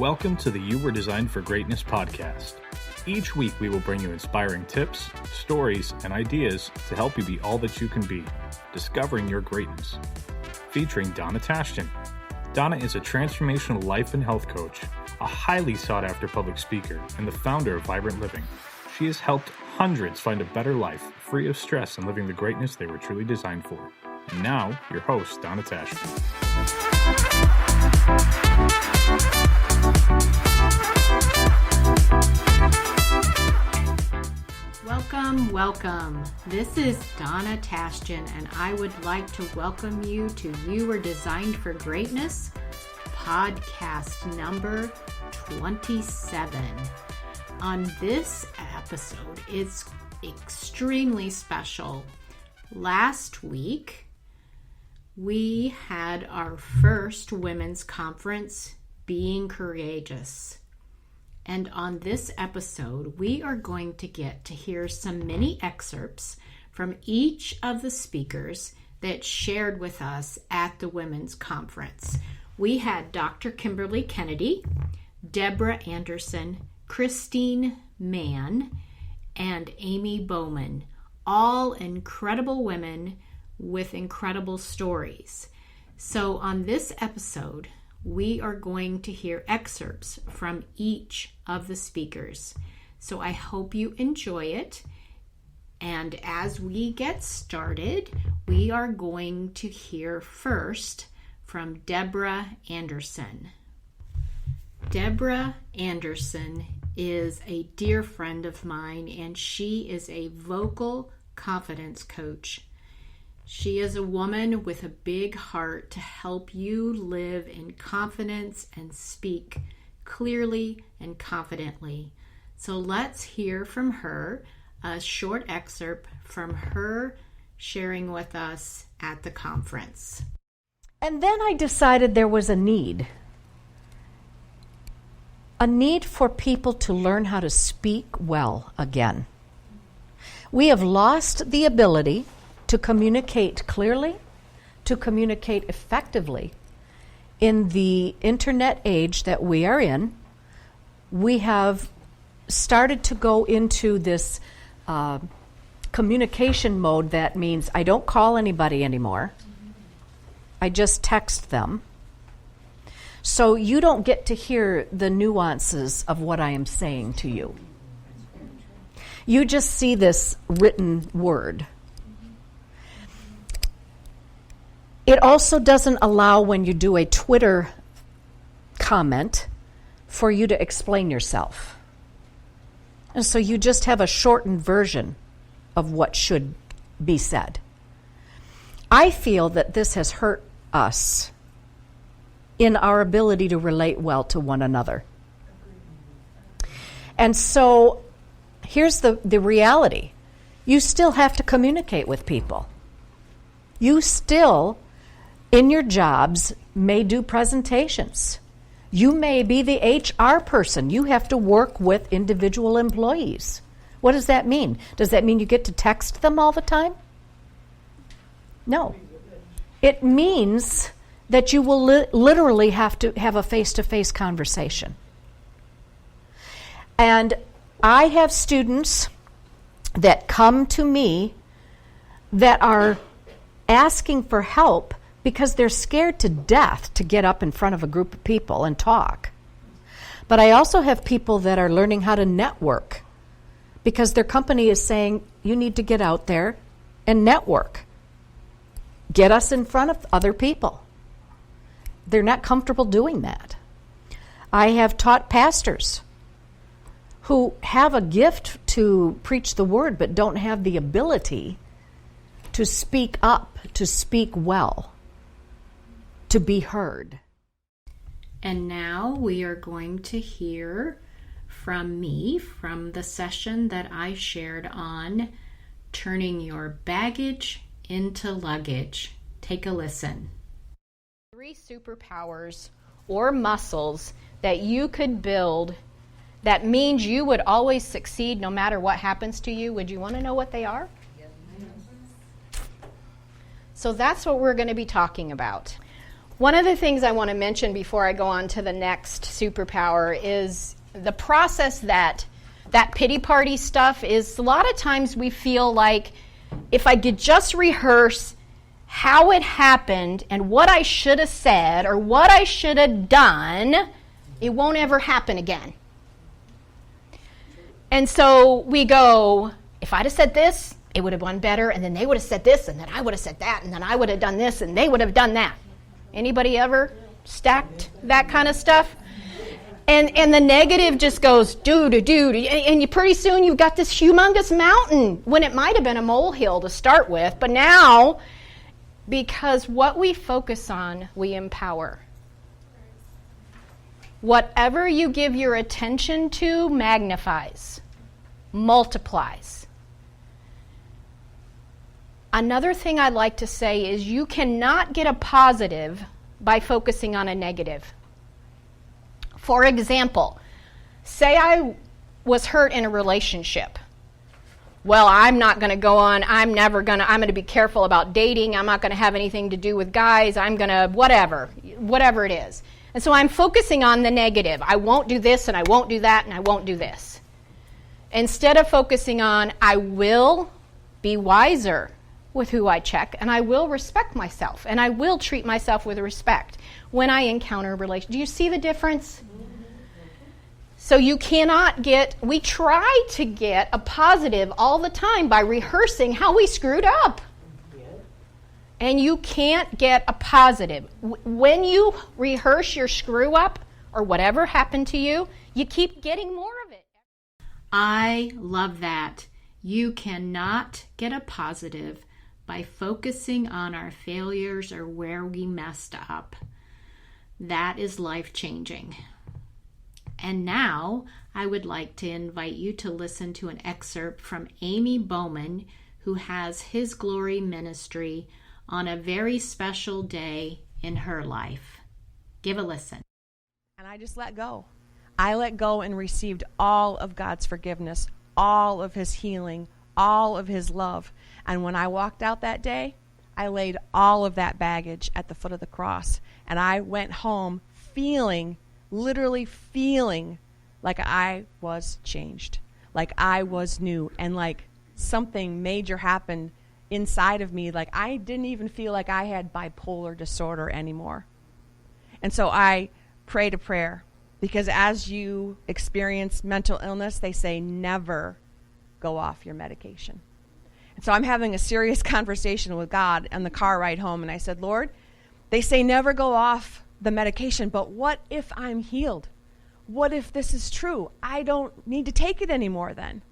Welcome to the You Were Designed for Greatness podcast. Each week we will bring you inspiring tips, stories, and ideas to help you be all that you can be, discovering your greatness. Featuring Donna Tashton. Donna is a transformational life and health coach, a highly sought-after public speaker, and the founder of Vibrant Living. She has helped hundreds find a better life, free of stress and living the greatness they were truly designed for. And now, your host, Donna Tashton. Welcome. This is Donna Tashton, and I would like to welcome you to You Were Designed for Greatness, podcast number 27. On this episode, it's extremely special. Last week, we had our first women's conference, Being Courageous. And on this episode, we are going to get to hear some mini excerpts from each of the speakers that shared with us at the women's conference. We had Dr. Kimberly Kennedy, Deborah Anderson, Christine Mann, and Amy Bowman, all incredible women with incredible stories. So on this episode, we are going to hear excerpts from each of the speakers. So I hope you enjoy it. And as we get started, we are going to hear first from Deborah Anderson. Deborah Anderson is a dear friend of mine, and she is a vocal confidence coach. She is a woman with a big heart to help you live in confidence and speak clearly and confidently. So let's hear from her, a short excerpt from her sharing with us at the conference. And then I decided there was a need for people to learn how to speak well again. We have lost the ability to communicate clearly, to communicate effectively. In the internet age that we are in, we have started to go into this communication mode that means I don't call anybody anymore. I just text them. So you don't get to hear the nuances of what I am saying to you. You just see this written word. It also doesn't allow, when you do a Twitter comment, for you to explain yourself. And so you just have a shortened version of what should be said. I feel that this has hurt us in our ability to relate well to one another. And so here's the reality. You still have to communicate with people. You still, in your jobs, may do presentations. You may be the HR person. You have to work with individual employees. What does that mean? Does that mean you get to text them all the time? No. It means that you will literally have to have a face-to-face conversation. And I have students that come to me that are asking for help because they're scared to death to get up in front of a group of people and talk. But I also have people that are learning how to network because their company is saying, you need to get out there and network. Get us in front of other people. They're not comfortable doing that. I have taught pastors who have a gift to preach the word but don't have the ability to speak up, to speak well, to be heard. And now we are going to hear from me, from the session that I shared on turning your baggage into luggage. Take a listen. 3 superpowers or muscles that you could build that means you would always succeed no matter what happens to you. Would you want to know what they are? So that's what we're going to be talking about. One of the things I want to mention before I go on to the next superpower is the process that pity party stuff is. A lot of times we feel like if I could just rehearse how it happened and what I should have said or what I should have done, it won't ever happen again. And so we go, if I'd have said this, it would have gone better, and then they would have said this, and then I would have said that, and then I would have done this, and they would have done that. Anybody ever stacked that kind of stuff? And the negative just goes, and you pretty soon you've got this humongous mountain when it might have been a molehill to start with. But now, because what we focus on, we empower. Whatever you give your attention to magnifies, multiplies. Another thing I'd like to say is you cannot get a positive by focusing on a negative. For example, say I was hurt in a relationship. Well, I'm not going to go on, I'm going to be careful about dating, I'm not going to have anything to do with guys, I'm going to whatever it is. And so I'm focusing on the negative. I won't do this, and I won't do that, and I won't do this. Instead of focusing on, I will be wiser with who I check, and I will respect myself, and I will treat myself with respect when I encounter a relationship. Do you see the difference? So you cannot we try to get a positive all the time by rehearsing how we screwed up. And you can't get a positive. When you rehearse your screw up or whatever happened to you, you keep getting more of it. I love that. You cannot get a positive by focusing on our failures or where we messed up. That is life-changing. And now I would like to invite you to listen to an excerpt from Amy Bowman, who has His Glory Ministry on a very special day in her life. Give a listen. And I just let go. I let go and received all of God's forgiveness, all of His healing, all of His love. And when I walked out that day, I laid all of that baggage at the foot of the cross. And I went home literally feeling like I was changed, like I was new, and like something major happened inside of me. Like I didn't even feel like I had bipolar disorder anymore. And so I prayed a prayer, because as you experience mental illness, they say never go off your medication. And so I'm having a serious conversation with God on the car ride home, and I said, Lord, they say never go off the medication, but what if I'm healed? What if this is true? I don't need to take it anymore then.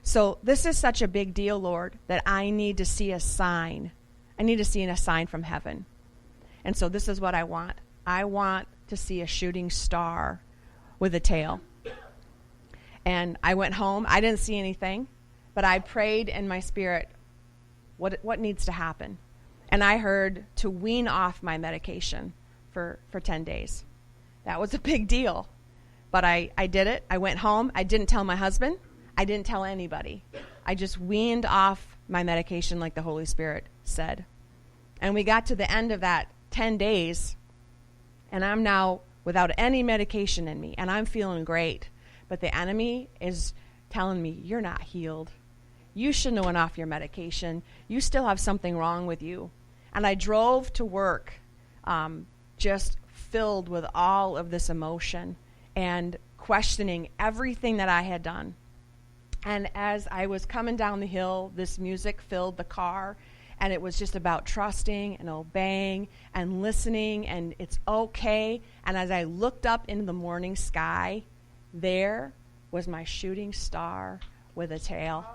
So this is such a big deal, Lord, that I need to see a sign. I need to see a sign from heaven. And so this is what I want. I want to see a shooting star with a tail. And I went home. I didn't see anything, but I prayed in my spirit, what needs to happen? And I heard to wean off my medication for 10 days. That was a big deal. But I did it. I went home. I didn't tell my husband. I didn't tell anybody. I just weaned off my medication like the Holy Spirit said. And we got to the end of that 10 days, and I'm now without any medication in me, and I'm feeling great. But the enemy is telling me, you're not healed. You shouldn't have went off your medication. You still have something wrong with you. And I drove to work just filled with all of this emotion and questioning everything that I had done. And as I was coming down the hill, this music filled the car, and it was just about trusting and obeying and listening, and it's okay. And as I looked up into the morning sky, there was my shooting star with a tail.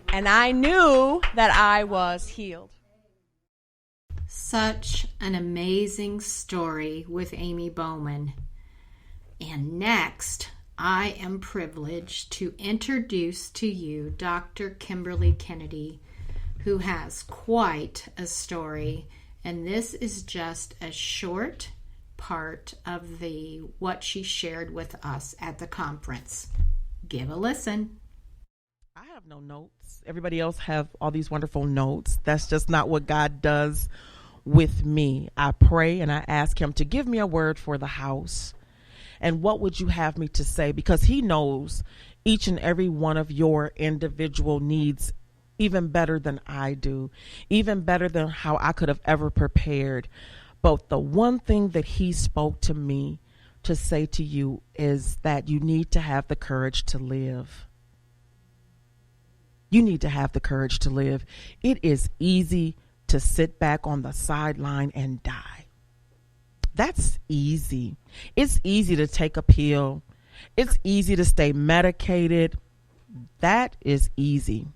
And I knew that I was healed. Such an amazing story with Amy Bowman. And next, I am privileged to introduce to you Dr. Kimberly Kennedy, who has quite a story, and this is just a short part of what she shared with us at the conference. Give a listen. I have no notes. Everybody else have all these wonderful notes. That's just not what God does with me. I pray and I ask him to give me a word for the house. And what would you have me to say? Because he knows each and every one of your individual needs even better than I do, even better than how I could have ever prepared. But the one thing that he spoke to me to say to you is that you need to have the courage to live. You need to have the courage to live. It is easy to sit back on the sideline and die. That's easy. It's easy to take a pill. It's easy to stay medicated. That is easy.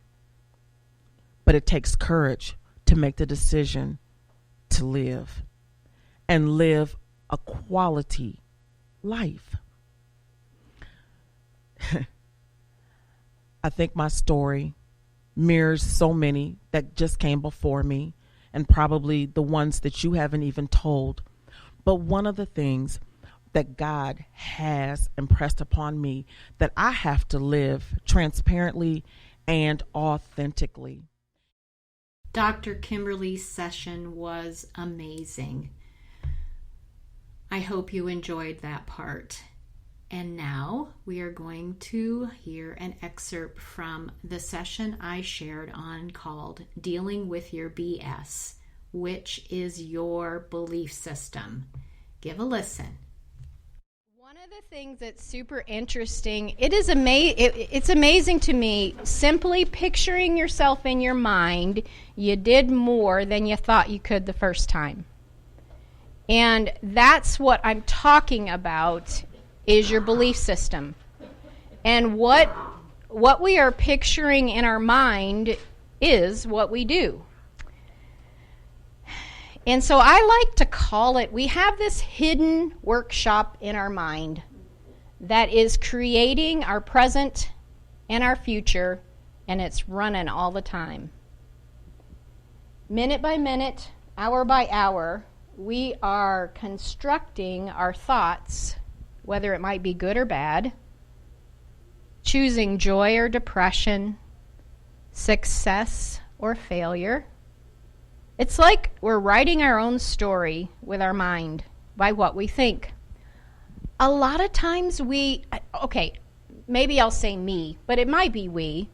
But it takes courage to make the decision to live and live a quality life. I think my story mirrors so many that just came before me, and probably the ones that you haven't even told. But one of the things that God has impressed upon me that I have to live transparently and authentically. Dr. Kimberly's session was amazing. I hope you enjoyed that part. And now we are going to hear an excerpt from the session I shared on called Dealing with Your BS, which is your belief system. Give a listen. One of the things that's super interesting, it's amazing to me, simply picturing yourself in your mind, you did more than you thought you could the first time. And that's what I'm talking about, is your belief system. And what we are picturing in our mind is what we do. And so I like to call it, we have this hidden workshop in our mind that is creating our present and our future, and it's running all the time. Minute by minute, hour by hour, we are constructing our thoughts, whether it might be good or bad, choosing joy or depression, success or failure. It's like we're writing our own story with our mind by what we think. A lot of times maybe I'll say me, but it might be we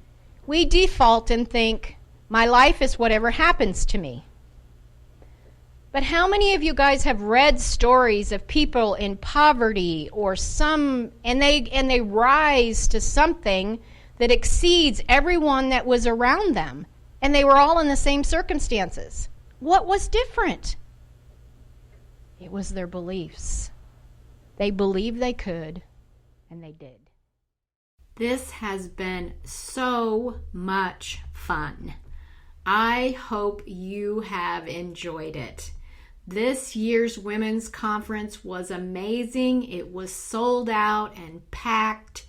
default and think, my life is whatever happens to me. But how many of you guys have read stories of people in poverty and they rise to something that exceeds everyone that was around them, and they were all in the same circumstances? What was different? It was their beliefs. They believed they could, and they did. This has been so much fun. I hope you have enjoyed it. This year's women's conference was amazing. It was sold out and packed,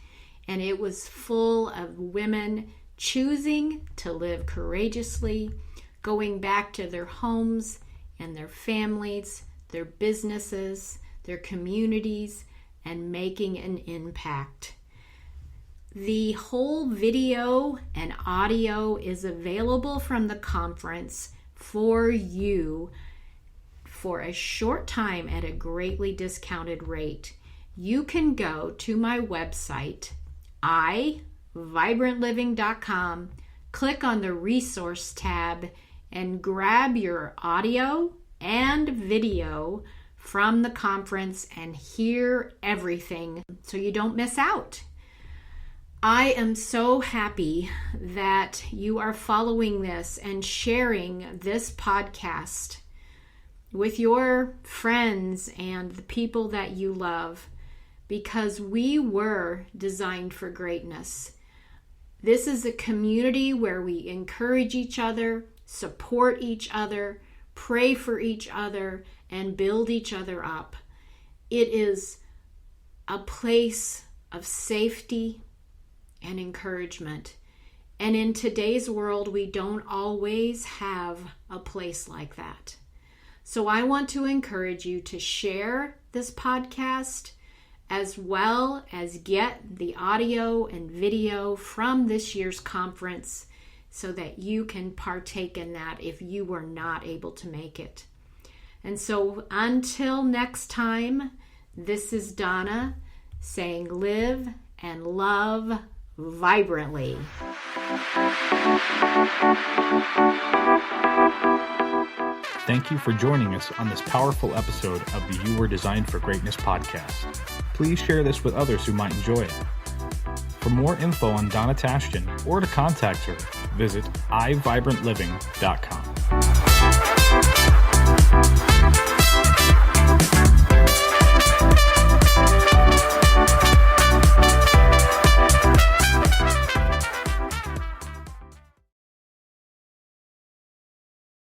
and it was full of women choosing to live courageously, going back to their homes and their families, their businesses, their communities, and making an impact. The whole video and audio is available from the conference for you for a short time at a greatly discounted rate. You can go to my website, iVibrantLiving.com, click on the resource tab, and grab your audio and video from the conference and hear everything so you don't miss out. I am so happy that you are following this and sharing this podcast with your friends and the people that you love, because we were designed for greatness. This is a community where we encourage each other, support each other, pray for each other, and build each other up. It is a place of safety and encouragement. And in today's world, we don't always have a place like that. So I want to encourage you to share this podcast, as well as get the audio and video from this year's conference so that you can partake in that if you were not able to make it. And so until next time, this is Donna saying live and love vibrantly. Thank you for joining us on this powerful episode of the You Were Designed for Greatness podcast. Please share this with others who might enjoy it. For more info on Donna Tashjian or to contact her, visit iVibrantLiving.com.